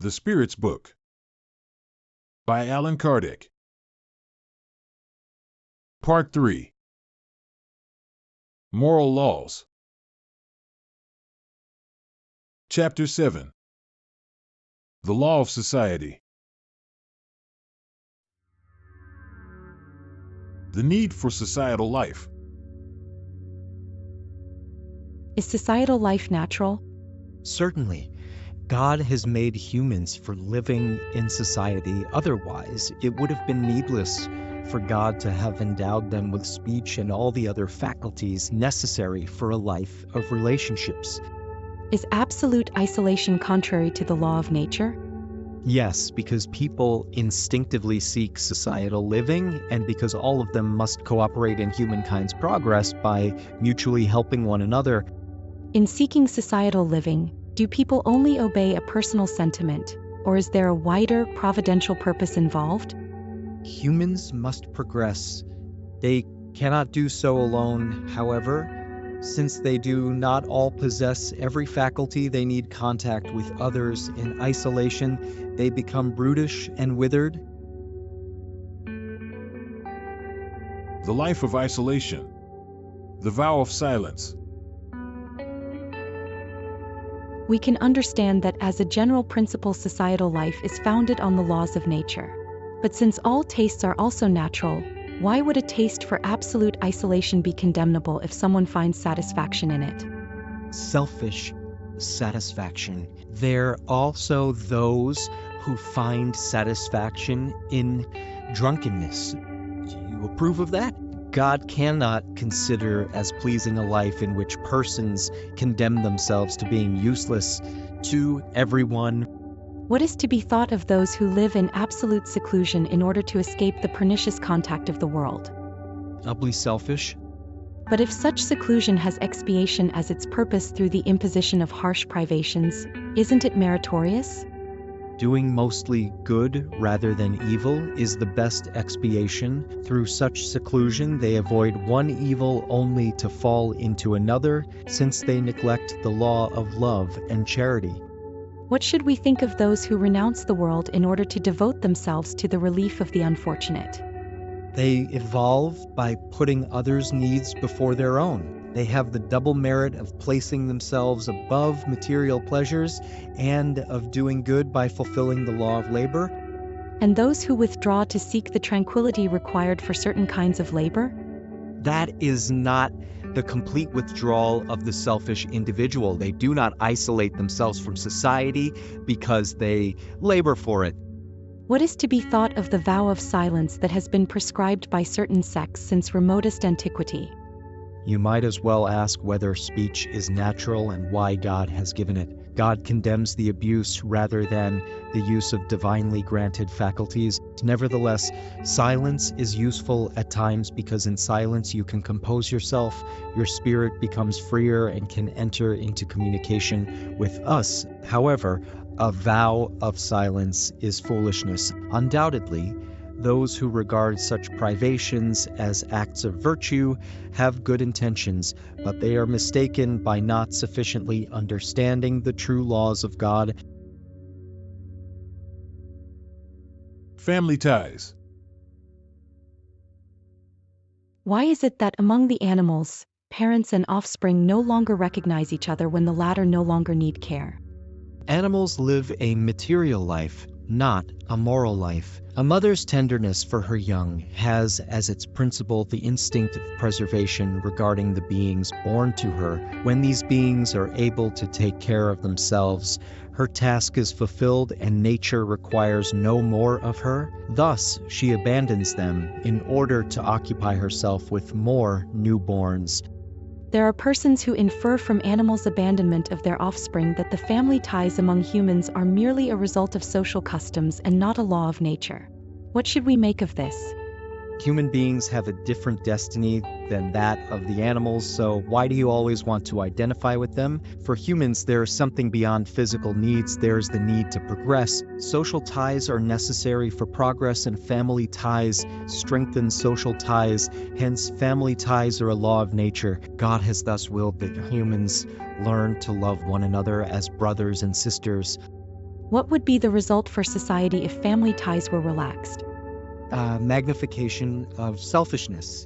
The Spirit's Book by Allan Kardec. Part 3. Moral Laws. Chapter 7. The Law of Society. The need for societal life. Is societal life natural? Certainly. God has made humans for living in society. Otherwise, it would have been needless for God to have endowed them with speech and all the other faculties necessary for a life of relationships. Is absolute isolation contrary to the law of nature? Yes, because people instinctively seek societal living, and because all of them must cooperate in humankind's progress by mutually helping one another. In seeking societal living, do people only obey a personal sentiment, or is there a wider providential purpose involved? Humans must progress. They cannot do so alone, however. Since they do not all possess every faculty, they need contact with others. In isolation, they become brutish and withered. The life of isolation. The vow of silence. We can understand that as a general principle societal life is founded on the laws of nature. But since all tastes are also natural, why would a taste for absolute isolation be condemnable if someone finds satisfaction in it? Selfish satisfaction. There are also those who find satisfaction in drunkenness. Do you approve of that? God cannot consider as pleasing a life in which persons condemn themselves to being useless to everyone. What is to be thought of those who live in absolute seclusion in order to escape the pernicious contact of the world? Doubly selfish. But if such seclusion has expiation as its purpose through the imposition of harsh privations, isn't it meritorious? Doing mostly good rather than evil is the best expiation. Through such seclusion, they avoid one evil only to fall into another, since they neglect the law of love and charity. What should we think of those who renounce the world in order to devote themselves to the relief of the unfortunate? They evolve by putting others' needs before their own. They have the double merit of placing themselves above material pleasures and of doing good by fulfilling the law of labor. And those who withdraw to seek the tranquility required for certain kinds of labor? That is not the complete withdrawal of the selfish individual. They do not isolate themselves from society because they labor for it. What is to be thought of the vow of silence that has been prescribed by certain sects since remotest antiquity? You might as well ask whether speech is natural and why God has given it. God condemns the abuse rather than the use of divinely granted faculties. Nevertheless, silence is useful at times because in silence you can compose yourself, your spirit becomes freer and can enter into communication with us. However, a vow of silence is foolishness. Undoubtedly, those who regard such privations as acts of virtue have good intentions, but they are mistaken by not sufficiently understanding the true laws of God. Family ties. Why is it that among the animals, parents and offspring no longer recognize each other when the latter no longer need care? Animals live a material life, not a moral life. A mother's tenderness for her young has as its principle the instinct of preservation regarding the beings born to her. When these beings are able to take care of themselves, her task is fulfilled and nature requires no more of her. Thus, she abandons them in order to occupy herself with more newborns. There are persons who infer from animals' abandonment of their offspring that the family ties among humans are merely a result of social customs and not a law of nature. What should we make of this? Human beings have a different destiny than that of the animals, so why do you always want to identify with them? For humans, there is something beyond physical needs. There is the need to progress. Social ties are necessary for progress, and family ties strengthen social ties. Hence, family ties are a law of nature. God has thus willed that humans learn to love one another as brothers and sisters. What would be the result for society if family ties were relaxed? Magnification of selfishness